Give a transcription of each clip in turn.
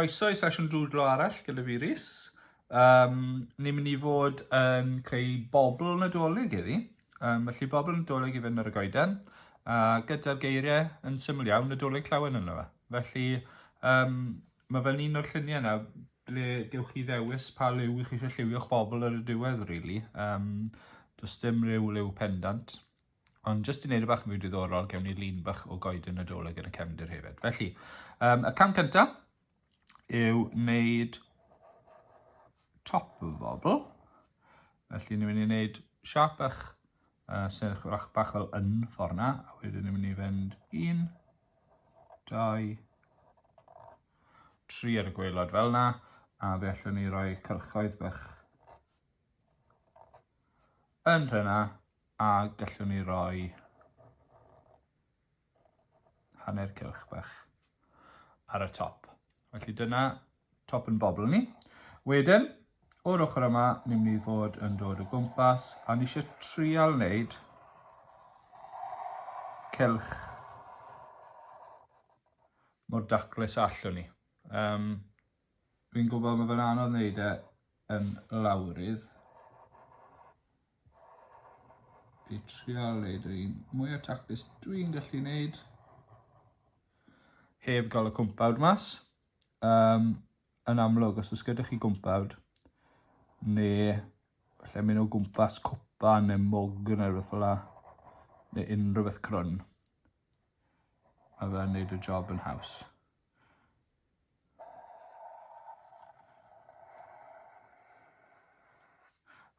Croeso i sesiwn drwdlo arall gyda fi Rhys. Ni'n mynd i fod yn creu bobl nadolig iddi. Felly bobl nadolig i fynd ar y goeden. Gyda'r geiriau yn syml iawn, Nadolig Llawen yno fe. Felly mae fel un o'r lluniau yna ble gewch chi ddewis pa liw i chi eisiau lliwio'ch bobl ar y diwedd, really. Does dim liw pendant. Ond jyst i wneud y bach yn fwy diddorol, gewn ni lun bach o goeden nadolig yn y cefndir hefyd. Felly, y cam cyntaf yw wneud top o bobl. Felly ni'n mynd i wneud siap bach sy'n edrych bach fel yn ffordd na. A wedyn ni'n mynd i fynd 1, 2, 3 ar y gwaelod fel na. A fe allwn ni roi cylchoedd bach yn rhywna. A gallwn ni roi hanner cylch bach ar y top. Felly dyna top yn bobl ni. Wedyn, o'r ochr yma, ni'n mynd i fod yn dod o gwmpas, a ni eisiau trial wneud cylch mor daclus allwn ni. Fi'n gwybod mae fe'n anodd wneud e yn lawrydd. I trial wneud yr un mwy o taclus dwi'n gallu wneud heb gael y cwmpawd mas. Yn amlwg, os oes gyda chi gwmpawd, neu lle mynd o gwmpas cwpa neu mwg neu rhywbeth fel la, neu unrhyw beth crwn, a fe'n wneud y job yn haws.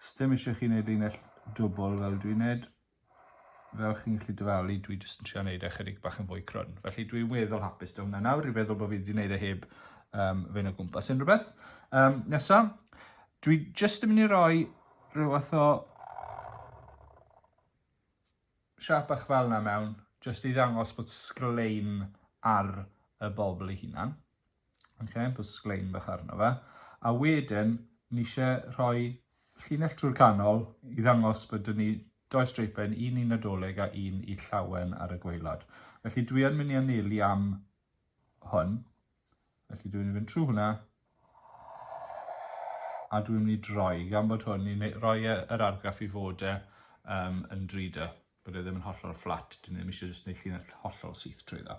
Os dim eisiau chi wneud linell dwbl fel dwi'n wneud, fel chi'n gallu dyfalu, dwi jyst yn trio wneud e chydig bach yn fwy crwn. Felly dwi'n weddol hapus da hwnna nawr, i feddwl bod fi wedi wneud e heb fe'n o gwmpas unrhyw beth. Nesa, dwi jyst yn mynd i roi rhywbeth o siap bach fel yna mewn, jyst i ddangos bod sglein ar y bobl ei hunan. Bod sglein bach arno fe. A wedyn, ni eisiau rhoi llinell trwy'r canol i ddangos bod dyn ni 2 streipen, un i nadolig a un i llawen ar y gwaelod. Felly dwi yn mynd i anelu am hwn. Felly dwi'n mynd i fynd trwy hwnna. A dwi'n mynd i droi, gan bod hwn i roi yr argraff i fod yn 3D. Bod e ddim yn hollol fflat, dyn ni ddim eisiau jyst gwneud llinell hollol syth trwy dda.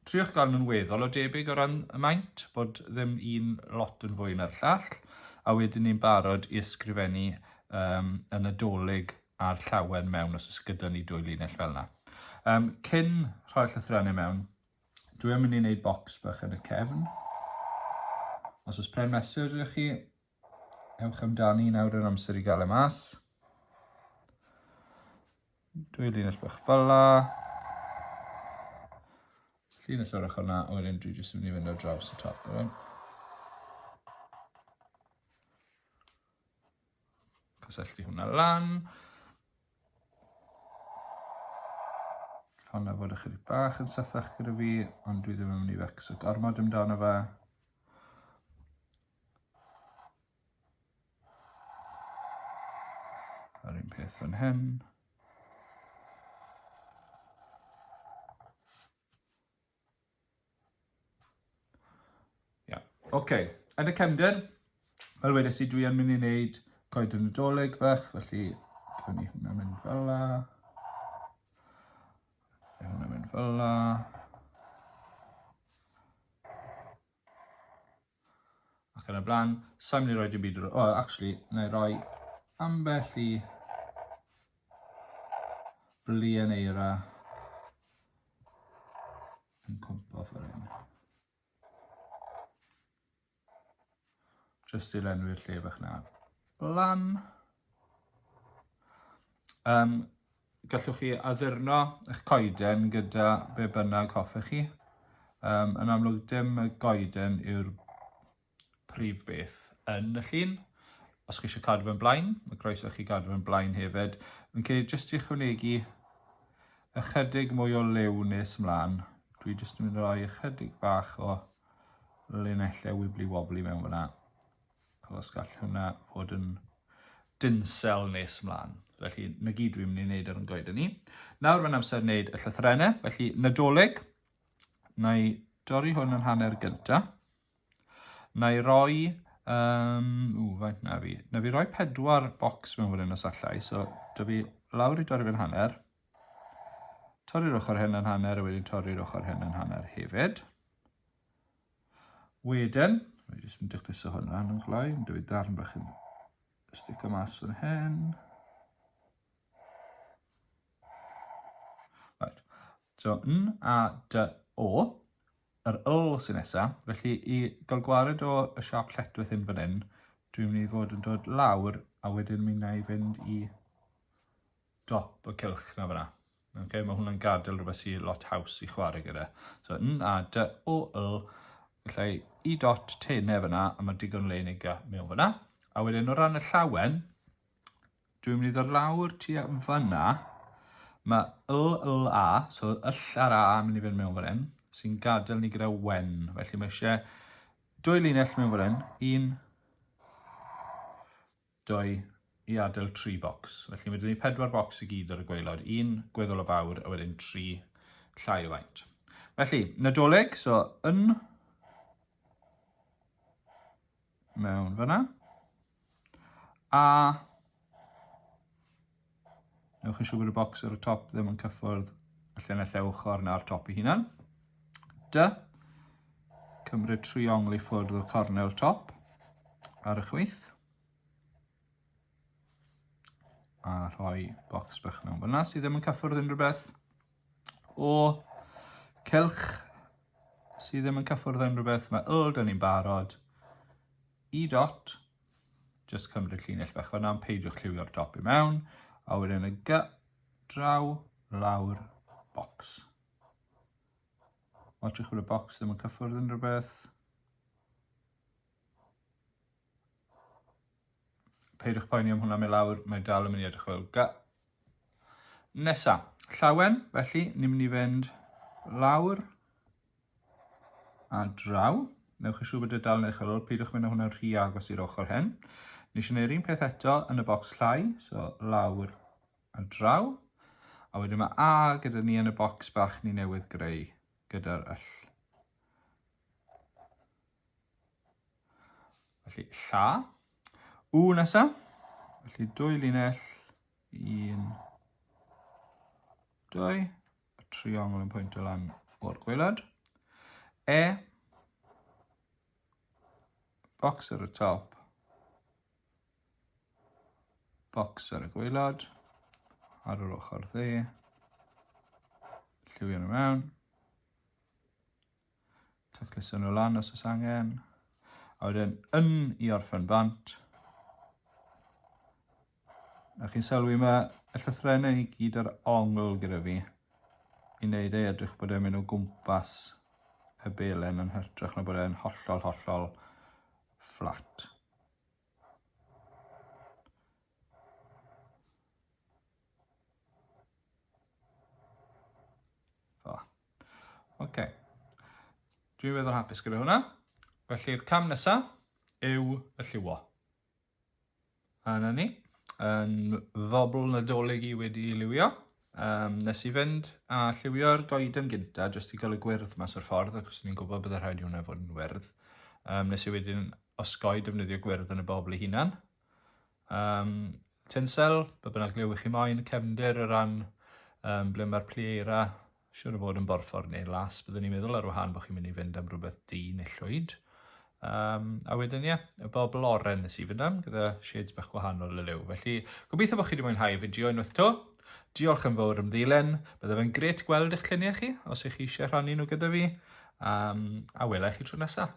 Triwch gael nhw'n weddol o debyg o ran y maint, bod ddim un lot yn fwy na'r llall. A wedyn ni'n barod i ysgrifennu y nadolig a'r llawen mewn os oes gyda ni 2 linell fel yna. Cyn rhoi'r llythrennau mewn, dwi'n mynd i wneud bocs bach yn y cefn. Os oes pren mesur ydych chi, ewch amdani nawr yn amser i gael e mas. 2 linell bach fel la. Linell o'r ochr yna, a wedyn dwi jyst yn mynd i fynd o draws y top. Cysylltu hwnna lan. Honna fod ychydig bach yn sythach gyda fi, ond dwi ddim yn mynd i fecso gormod amdano fe. Yr un peth fan hyn. Yn y cefndir, fel wedes i, dwi yn mynd i wneud coeden nadolig bach, felly gwn ni hwnna mynd fel la. Hwnna mynd fel la. Ac yn y blaen, sa'n mynd i roi dim byd o'r... actually, na i roi ambell i blu yn eira yn cwmpo ffordd hyn. Jyst i lenwi'r lle bach na lan. Gallwch chi addurno eich coeden gyda be bynnag hoffech chi. Yn amlwg dim y goeden yw'r prif beth yn y llun. Os chi eisiau cadw fe'n blaen, mae croeso chi cadw fe'n blaen hefyd. Fi'n cael jyst i ychwanegu ychydig mwy o liw nes mlaen. Dwi jyst yn mynd i roi ychydig bach o linellau wibli-wobli mewn fyna. Os gall hwnna fod yn dinsel nes mlaen. Felly, na gyd dwi'n mynd i wneud ar yn goeden ni. Nawr mae'n amser wneud y llythrennau. Felly, nadolig. Na i dorri hwn yn hanner gynta. Na i roi, faint na fi. Na fi roi 4 bocs mewn fan hyn os allai. So, da fi lawr i dorri fe'n hanner. Torri'r ochr hyn yn hanner, a wedyn torri'r ochr hyn yn hanner hefyd. Wedyn, fi jyst yn decluso hwnna yn gloi, yn dweud darn bach yn sticio mas fan hyn. Right. So, N, A, D, O. Yr L sy'n nesaf, felly i gael gwared o y siap lletwydd hyn fan hyn, dwi'n mynd i fod yn dod lawr, a wedyn mynd i fynd i dop y cylch na fyna. Okay, mae hwnna'n gadael rhywbeth sy'n lot haws i chwarae gyda. So, N, A, D, O, L, felly i dot tenau fyna, a mae digon le unig mewn fyna. A wedyn o ran y llawen, dwi'n mynd i ddod lawr tua fyna, mae L, A, so L ar A yn mynd i fynd mewn fan hyn, sy'n gadael ni gyda wen. Felly mae eisiau 2 linell mewn fan hyn, 1, 2, i adael 3 bocs. Felly mae dyn ni 4 bocs i gyd ar y gwaelod, 1 gweddol o fawr, a wedyn 3 llai o faint. Felly, Nadolig, so yn mewn fyna, a newch yn siŵr bod y bocs ar y top ddim yn cyffwrdd y llinellau ochr na'r top i hunan. D, cymryd triongl i ffwrdd o cornel top ar y chwith. A rhoi bocs bach mewn fyna sydd ddim yn cyffwrdd unrhyw beth. O cylch sydd ddim yn cyffwrdd unrhyw beth, mae L dyn ni'n barod. I dot, just cymryd llinell bach fyna, peidiwch lliwio'r top i mewn. A wedyn y G, draw, lawr, bocs. Watchwch bod y bocs ddim yn cyffwrdd unrhyw beth. Peidiwch poeni am hwnna mewn lawr, mae dal yn mynd i edrych fel G. Nesa, llawen, felly ni'n mynd i fynd lawr a draw. Newch yn siŵr bod y dal yn edrych fel, peidiwch mynd â hwnna rhy agos i'r ochr hyn. Ni eisiau gwneud un peth eto yn y bocs llai, so lawr a draw. A wedyn mae A gyda ni yn y bocs bach ni newydd greu gyda'r L. Felly, lla. W nesa. Felly, 2 linell. 1, 2. Y triongl yn pwyntio lan o'r gwaelod. E. Bocs ar y top. Bocs ar y gwaelod. Ar yr ochr dde. Lliwio nhw mewn. Tacluso nhw lan os oes angen. A wedyn yn i orffen bant. A chi'n sylwi mae y llythrennau i gyd ar ongl gyda fi. I wneud ei edrych bod e'n mynd o gwmpas y belen yn hytrach na bod e'n hollol fflat. Okay. Dwi'n meddwl hapus gyda hwnna. Felly'r cam nesaf yw y lliwo. A na ni. Yn Bobl Nadolig i wedi liwio. Nes i fynd a lliwio'r goeden gynta jyst i gael y gwyrdd mas o'r ffordd, ac os ni'n gwybod bydd y rhaid i hwnna fod yn wyrdd. Nes i wedyn osgoi defnyddio gwyrdd yn y bobl i hunan. Tinsel, be bynnag liwch chi moyn, cefndir o ran ble mae'r plieira siwr o fod yn borffor neu las, byddwn ni'n meddwl ar wahân bod chi'n mynd i fynd am rhywbeth du neu llwyd. A wedyn y bobl oren nes i fynd am, gyda shades bach gwahanol y liw. Felly, gobeithio bod chi wedi mwynhau y fideo unwaith to. Diolch yn fawr am ddilyn. Bydde fe'n gret gweld eich lluniau chi, os ych chi eisiau rhannu nhw gyda fi. A welai chi tro nesaf.